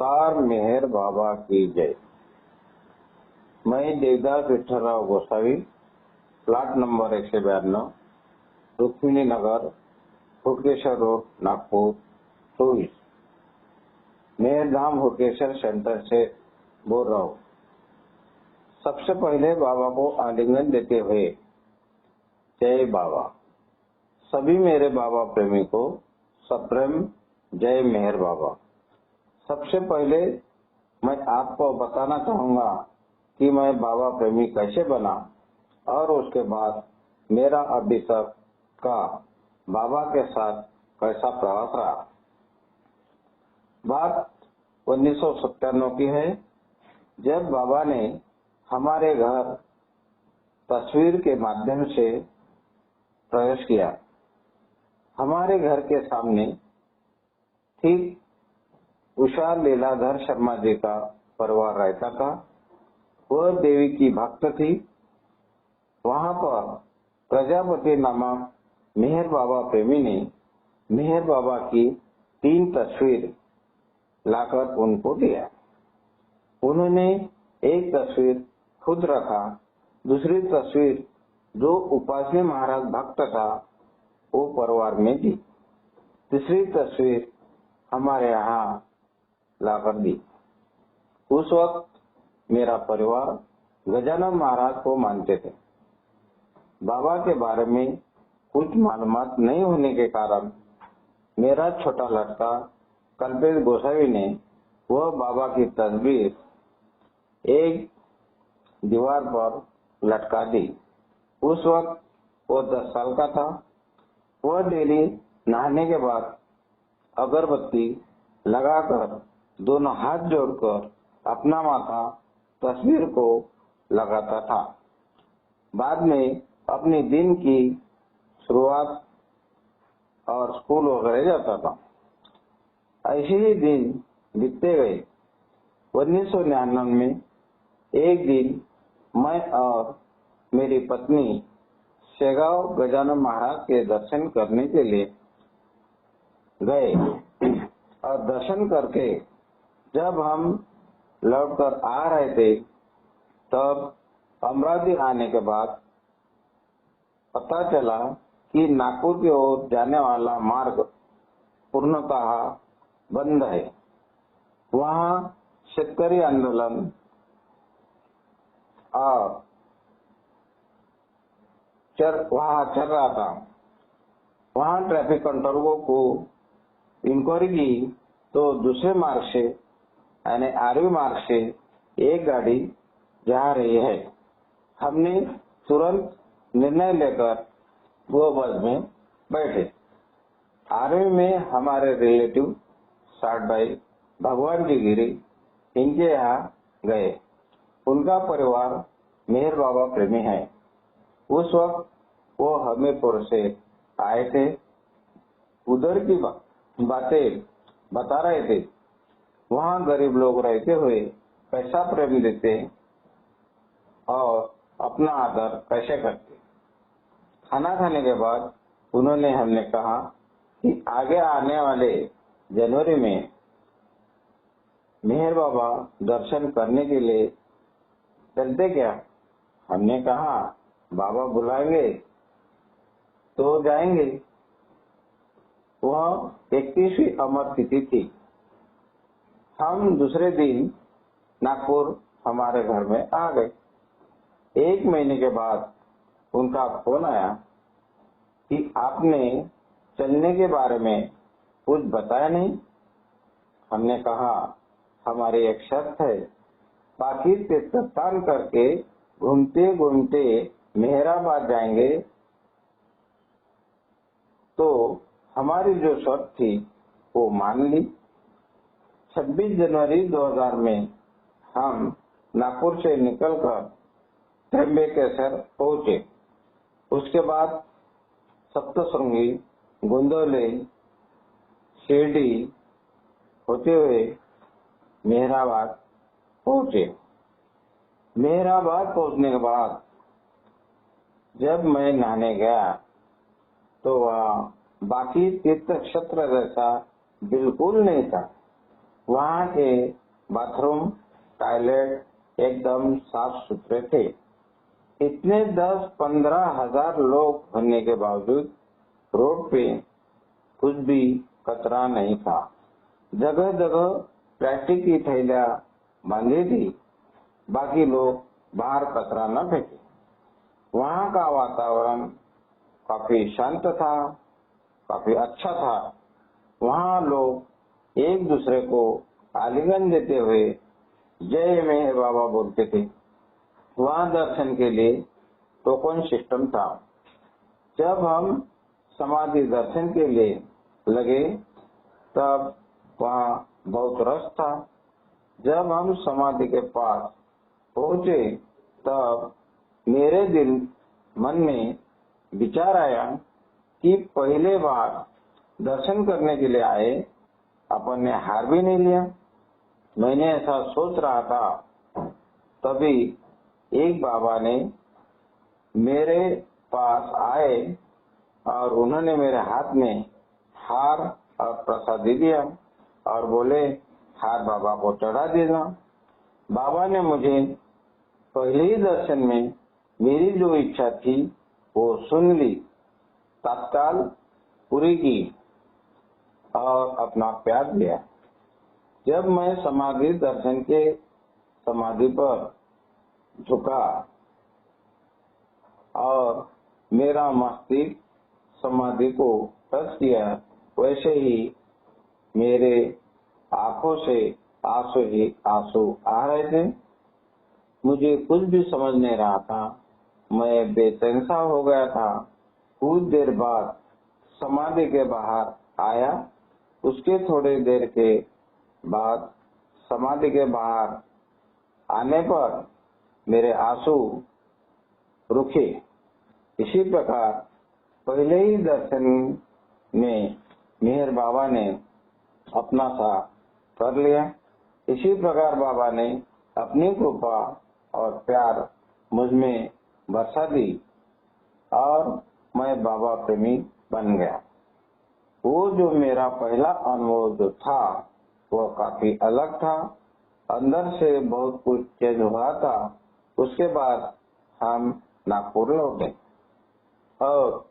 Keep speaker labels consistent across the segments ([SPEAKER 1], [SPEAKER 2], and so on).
[SPEAKER 1] अवतार मेहर बाबा की जय। मैं देवदास विठ्ठलराव गोसावी, प्लाट नंबर 192, रुक्मिणी नगर, हुडकेश्वर रोड, नागपुर 24, मेहरधाम हुडकेश्वर सेंटर से बोल रहा हूँ। सबसे पहले बाबा को आलिंगन देते हुए जय बाबा। सभी मेरे बाबा प्रेमी को सप्रेम जय मेहर बाबा। सबसे पहले मैं आपको बताना चाहूंगा कि मैं बाबा प्रेमी कैसे बना और उसके बाद मेरा अभी तक का बाबा के साथ कैसा प्रवास रहा। बात 1997 की है, जब बाबा ने हमारे घर तस्वीर के माध्यम से प्रवेश किया। हमारे घर के सामने ठीक उषा लीलाधर शर्मा जी का परिवार रहता था। वह देवी की भक्त थी। वहां पर प्रजापति नामक मेहर बाबा प्रेमी ने मेहर बाबा की 3 तस्वीर लाकर उनको दिया। उन्होंने एक तस्वीर खुद रखा, दूसरी तस्वीर जो उपासनी महाराज भक्त था वो परिवार में दी, तीसरी तस्वीर हमारे यहाँ लाकर दी। उस वक्त मेरा परिवार गजानन महाराज को मानते थे। बाबा के बारे में कुछ मालूमात नहीं होने के कारण मेरा छोटा लड़का कल्पेश गोसावी ने वह बाबा की तस्वीर एक दीवार पर लटका दी। उस वक्त वो 10 साल का था। वह डेली नहाने के बाद अगरबत्ती लगाकर दोनों हाथ जोड़कर अपना माथा तस्वीर को लगाता था। बाद में अपने दिन की शुरुआत और स्कूल वगैरह जाता था। ऐसे ही दिन बीतते गए। 1999 में एक दिन मैं और मेरी पत्नी शेगांव गजानन महाराज के दर्शन करने के लिए गए और दर्शन करके जब हम लौटकर आ रहे थे तब अमरावती आने के बाद पता चला कि नागपुर की ओर जाने वाला मार्ग पूर्णतः बंद है। वहाँ शेतकरी आंदोलन और वहाँ चल रहा था। वहाँ ट्रैफिक कंट्रोलरों को इंक्वायरी की तो दूसरे मार्ग से यानी आरवी मार्ग से एक गाड़ी जा रही है। हमने तुरंत निर्णय लेकर वो बस में बैठे। आरवी में हमारे रिलेटिव साठ भाई भगवान जी गिरी, इनके यहाँ गए। उनका परिवार मेहर बाबा प्रेमी है। उस वक्त वो हमीरपुर से आए थे। उधर की बातें बता रहे थे। वहाँ गरीब लोग रहते हुए कैसा प्रेम देते और अपना आदर कैसे करते। खाना खाने के बाद उन्होंने हमने कहा कि आगे आने वाले जनवरी में मेहर बाबा दर्शन करने के लिए चलते क्या। हमने कहा बाबा बुलाएंगे तो जाएंगे। वह 31वीं अमर तिथि थी। हम दूसरे दिन नागपुर हमारे घर में आ गए। 1 महीने के बाद उनका फोन आया कि आपने चलने के बारे में कुछ बताया नहीं। हमने कहा हमारी एक शर्त है, बाकी तीर्थस्थान करके घूमते घूमते मेहराबाद जाएंगे। तो हमारी जो शर्त थी वो मान ली। 26 जनवरी 2000 में हम नागपुर से निकलकर त्र्यंबकेश्वर पहुंचे। उसके बाद सप्तशृंगी, गोंदवले, शिरडी होते हुए मेहराबाद पहुंचे। मेहराबाद पहुंचने के बाद जब मैं नहाने गया तो वह बाकी तीर्थ क्षेत्र जैसा बिल्कुल नहीं था। वहाँ के बाथरूम, टॉयलेट एकदम साफ सुथरे थे। इतने 10-15 हजार लोग होने के बावजूद रोड पे कुछ भी कचरा नहीं था। जगह जगह प्लास्टिक की थैलियां बांधी थी, बाकी लोग बाहर कचरा न फेंके। वहाँ का वातावरण काफी शांत था, काफी अच्छा था। वहाँ लोग एक दूसरे को आलिंगन देते हुए जय मेहर बाबा बोलते थे। वहाँ दर्शन के लिए टोकन सिस्टम था। जब हम समाधि दर्शन के लिए लगे तब वहाँ बहुत रश था। जब हम समाधि के पास पहुँचे तब मेरे मन में विचार आया कि पहले बार दर्शन करने के लिए आए, अपन ने हार भी नहीं लिया। मैंने ऐसा सोच रहा था, तभी एक बाबा ने मेरे पास आए और उन्होंने मेरे हाथ में हार और प्रसादी दिया और बोले, हार बाबा को चढ़ा देना। बाबा ने मुझे पहले ही दर्शन में मेरी जो इच्छा थी वो सुन ली, तत्काल पूरी की और अपना प्यार दिया। जब मैं समाधि दर्शन के समाधि पर झुका और मेरा मस्तिष्क समाधि को टच किया, वैसे ही मेरे आंखों से आंसू ही आंसू आ रहे थे। मुझे कुछ भी समझ नहीं रहा था, मैं बेचैन सा हो गया था। कुछ देर बाद समाधि के बाहर आया। उसके थोड़ी देर के बाद समाधि के बाहर आने पर मेरे आंसू रुके। इसी प्रकार पहले ही दर्शन में मेहर बाबा ने अपना सा कर लिया। इसी प्रकार बाबा ने अपनी कृपा और प्यार मुझ में बरसा दी और मैं बाबा प्रेमी बन गया। वो जो मेरा पहला अनुभव जो था वो काफी अलग था। अंदर से बहुत कुछ चेंज हुआ था। उसके बाद हम नागपुर लौटे और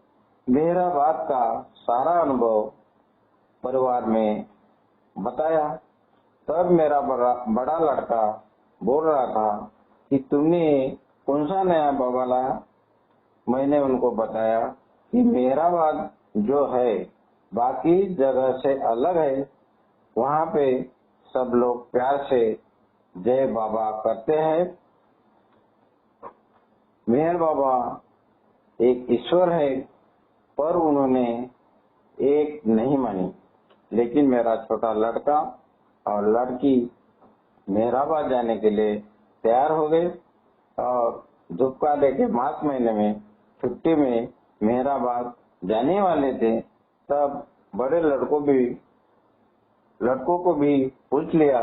[SPEAKER 1] मेरा बात का सारा अनुभव परिवार में बताया। तब मेरा बड़ा लड़का बोल रहा था कि तुमने कौन सा नया बाबा लाया। मैंने उनको बताया कि मेरा बात जो है बाकी जगह से अलग है। वहाँ पे सब लोग प्यार से जय बाबा करते हैं। मेहर बाबा एक ईश्वर है, पर उन्होंने एक नहीं मानी। लेकिन मेरा छोटा लड़का और लड़की मेहराबाद जाने के लिए तैयार हो गए और धूपकाले के मार्च महीने में छुट्टी में मेहराबाद जाने वाले थे। तब बड़े लड़कों को भी पूछ लिया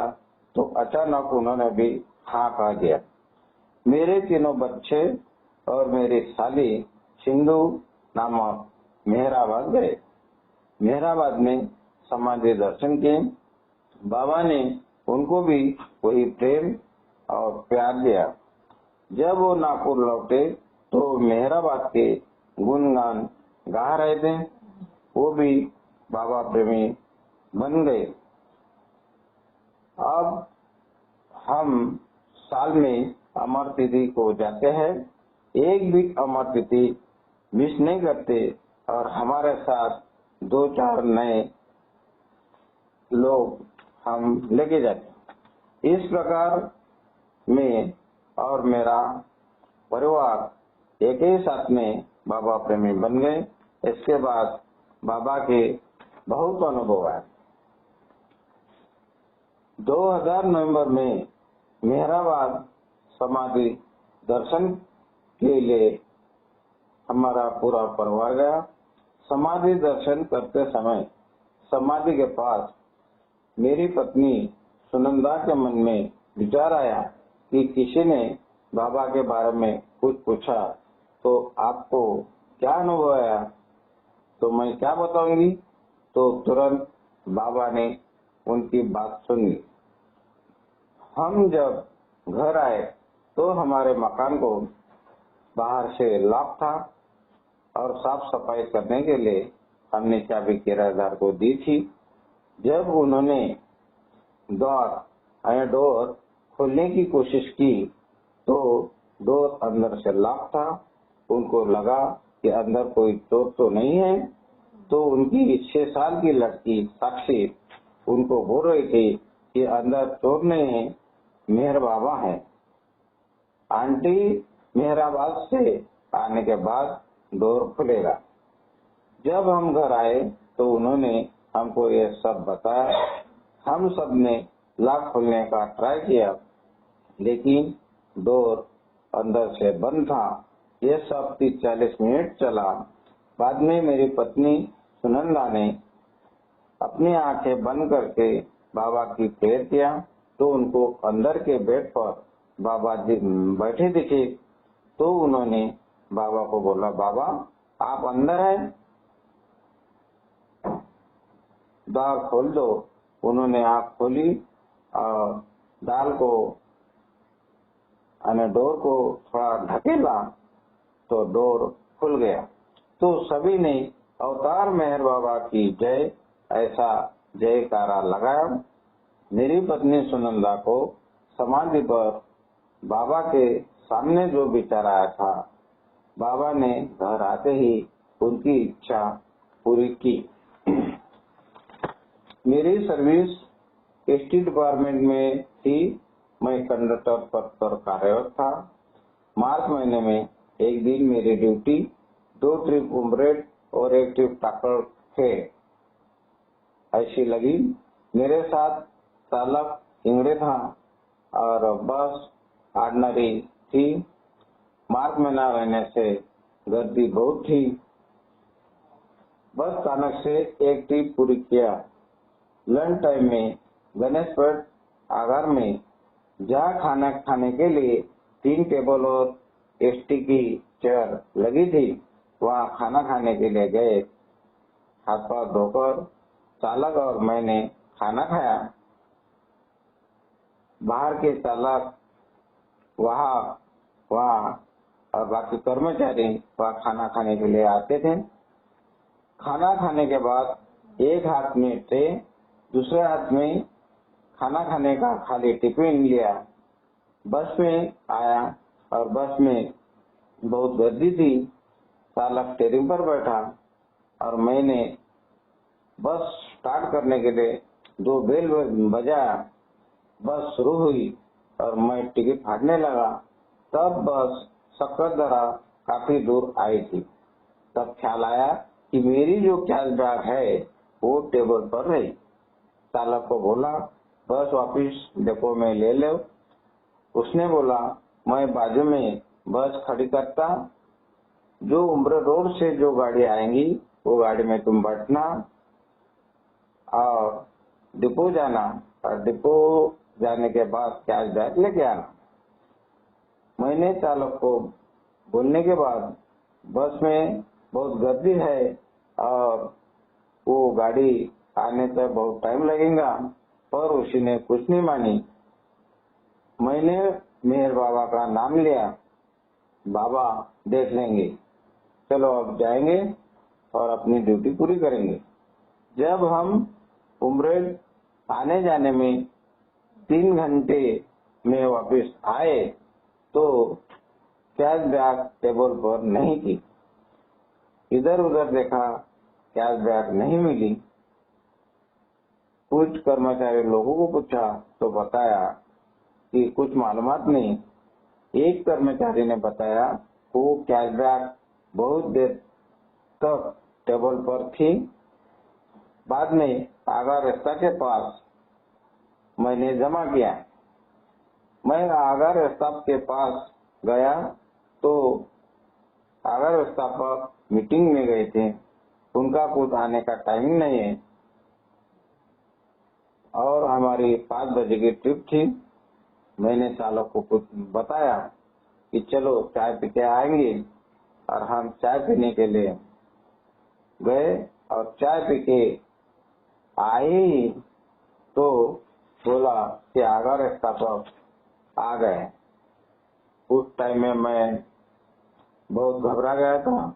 [SPEAKER 1] तो अचानक उन्होंने भी हाँ कह दिया। मेरे तीनों बच्चे और मेरी साली सिंधु नामक मेहराबाद गए। मेहराबाद में समाधि दर्शन किए। बाबा ने उनको भी वही प्रेम और प्यार दिया। जब वो नागपुर लौटे तो मेहराबाद के गुणगान गा रहे थे। वो भी बाबा प्रेमी बन गए। अब हम साल में अमर तिथि को जाते हैं। एक भी अमर तिथि मिस नहीं करते और हमारे साथ 2-4 नए लोग हम लेके जाते। इस प्रकार मैं और मेरा परिवार एक ही साथ में बाबा प्रेमी बन गए। इसके बाद बाबा के बहुत अनुभव आए। 2000 नवंबर में मेहराबाद समाधि दर्शन के लिए हमारा पूरा परिवार गया। समाधि दर्शन करते समय समाधि के पास मेरी पत्नी सुनंदा के मन में विचार आया कि किसी ने बाबा के बारे में कुछ पूछा तो आपको क्या अनुभव आया, तो मैं क्या बताऊंगी। तो तुरंत बाबा ने उनकी बात सुन ली। हम जब घर आए तो हमारे मकान को बाहर से लॉक था और साफ सफाई करने के लिए हमने चाबी किराएदार को दी थी। जब उन्होंने डोर खोलने की कोशिश की तो डोर अंदर से लॉक था। उनको लगा कि अंदर कोई चोर तो नहीं है, तो उनकी 6 साल की लड़की साक्षी उनको बोल रही थी कि अंदर चोर नहीं है, मेहर बाबा है। आंटी मेहराबाद से आने के बाद डोर खुलेगा। जब हम घर आए तो उन्होंने हमको ये सब बताया। हम सब ने लॉक खोलने का ट्राई किया, लेकिन डोर अंदर से बंद था। ये सब 30-40 मिनट चला। बाद में मेरी पत्नी सुनंदा ने अपनी आंखें बंद करके बाबा की प्रेयर किया तो उनको अंदर के बेड पर बाबा जी बैठे दिखे। तो उन्होंने बाबा को बोला, बाबा आप अंदर हैं, द्वार खोल दो। उन्होंने आँख खोली और दाल को डोर को थोड़ा ढकेला तो डोर खुल गया। तो सभी ने अवतार मेहर बाबा की जय ऐसा जयकारा लगाया। मेरी पत्नी सुनंदा को समाधि पर बाबा के सामने जो विचार आया था, बाबा ने घर आते ही उनकी इच्छा पूरी की। मेरी सर्विस एसटी डिपार्टमेंट में थी। मैं कंडक्टर पद पर कार्यरत था। मार्च महीने में एक दिन मेरी ड्यूटी 2 ट्रिप उमरेड और 1 ट्रिप टाकड़ थे ऐसी लगी। मेरे साथ चालक इंगड़े था और बस ऑर्डिनरी थी। मार्च महीना रहने से गर्दी बहुत थी। बस स्थानक से एक ट्रिप पूरी किया। लंच टाइम में गणेशपेट आगार में जहाँ खाना खाने के लिए 3 टेबल और एसटी की चेयर लगी थी, वहाँ खाना खाने के लिए गए। हाथ पांव धोकर चालक और मैंने खाना खाया। बाहर के चालक वहाँ और बाकी कर्मचारी वहाँ खाना खाने के लिए आते थे। खाना खाने के बाद एक हाथ में ट्रे, दूसरे हाथ में खाना खाने का खाली टिफिन लिया। बस में आया और बस में बहुत गर्दी थी। चालक स्टीयरिंग पर बैठा और मैंने बस स्टार्ट करने के लिए 2 बेल बजाया। बस शुरू हुई और मैं टिकट फाड़ने लगा। तब बस सक्करदरा काफी दूर आई थी। तब ख्याल आया कि मेरी जो कैश बैग है वो टेबल पर है। चालक को बोला, बस वापिस डिपो में ले लो। उसने बोला, मैं बाजू में बस खड़ी करता, जो उम्र रोड से जो गाड़ी आएंगी वो गाड़ी में तुम बैठना और डिपो जाना, और डिपो जाने के बाद कैश बैग लेके आना। मैंने चालक को बोलने के बाद बस में बहुत गर्दी है और वो गाड़ी आने तक बहुत टाइम लगेगा, पर उसी ने कुछ नहीं मानी। मैंने मेहर बाबा का नाम लिया, बाबा देख लेंगे, चलो अब जाएंगे और अपनी ड्यूटी पूरी करेंगे। जब हम उमरेड आने जाने में 3 घंटे में वापस आए तो कैश बैग टेबल पर नहीं थी। इधर उधर देखा, कैश बैग नहीं मिली। कुछ कर्मचारी लोगों को पूछा तो बताया कि कुछ मालूमात नहीं। एक कर्मचारी ने बताया वो कैश बैग बहुत देर तक टेबल पर थी। बाद में आगा रास्ता के पास मैंने जमा किया। मैं आगा रास्ता के पास गया तो आगा रास्ता पर मीटिंग में गए थे, उनका कुछ आने का टाइमिंग नहीं है और हमारी 5 बजे की ट्रिप थी। मैंने चालक को कुछ बताया कि चलो चाय पी के आएंगे, और हम चाय पीने के लिए गए और चाय पी के आए ही तो बोला कि अगर स्थापक आ गए। उस टाइम में मैं बहुत घबरा गया था।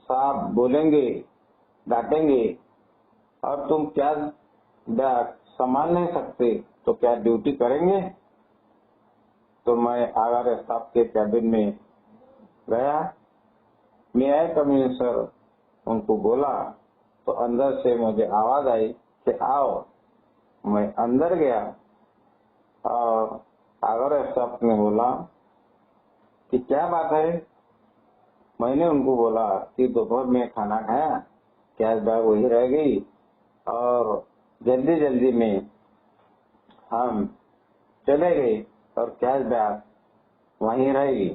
[SPEAKER 1] साहब बोलेंगे, डांटेंगे, और तुम क्या बैग संभाल नहीं सकते तो क्या ड्यूटी करेंगे? तो मैं आगार स्टाफ के कैबिन में गया। मैं आए कमीशन सर, उनको बोला तो अंदर से मुझे आवाज आई कि आओ। मैं अंदर गया और आगार स्टाफ ने बोला कि क्या बात है। मैंने उनको बोला कि दोपहर में खाना खाया, कैश बैग वही रह गई और जल्दी जल्दी में हम चले गए और कैश बैग वहीं रहेगी।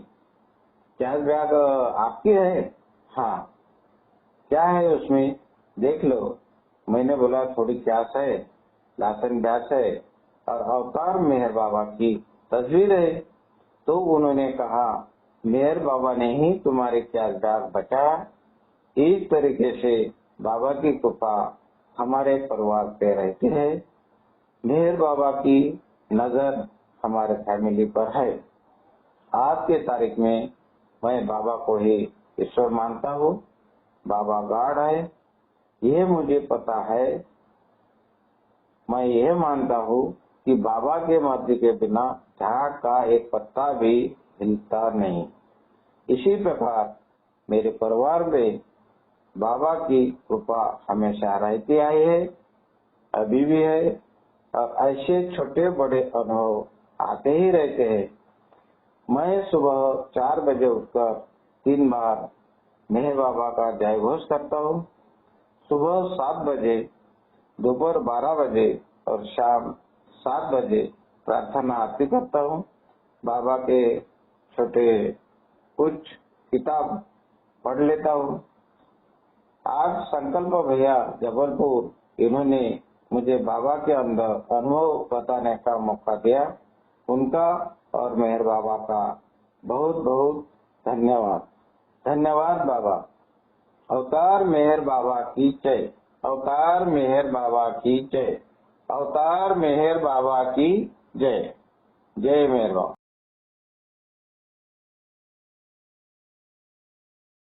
[SPEAKER 1] कैश बैग आपकी है? हाँ। क्या है उसमें, देख लो। मैंने बोला थोड़ी कैश है, लासन बैग है और अवतार मेहर बाबा की तस्वीर है। तो उन्होंने कहा मेहर बाबा ने ही तुम्हारे कैश बैग बचाया। इस तरीके से बाबा की कृपा हमारे परिवार पे रहती है। मेहर बाबा की नजर हमारे फैमिली पर है। आज के तारीख में मैं बाबा को ही ईश्वर मानता हूँ। बाबा गॉड है, ये मुझे पता है। मैं यह मानता हूँ कि बाबा के मर्जी के बिना झाड़ का एक पत्ता भी हिलता नहीं। इसी प्रकार मेरे परिवार में बाबा की कृपा हमेशा रहती आई है, अभी भी है, और ऐसे छोटे बड़े अनुभव आते ही रहते हैं। मैं सुबह 4 बजे उठकर 3 बार मेहर बाबा का जय घोष करता हूँ। सुबह 7 बजे, दोपहर 12 बजे और शाम 7 बजे प्रार्थना आरती करता हूँ। बाबा के छोटे कुछ किताब पढ़ लेता हूँ। आज संकल्प भैया जबलपुर, इन्होंने मुझे बाबा के अंदर अनुभव बताने का मौका दिया। उनका और मेहर बाबा का बहुत बहुत धन्यवाद। धन्यवाद बाबा। अवतार मेहर बाबा की जय। अवतार मेहर बाबा की जय। अवतार मेहर बाबा की जय। जय मेहर बाबा।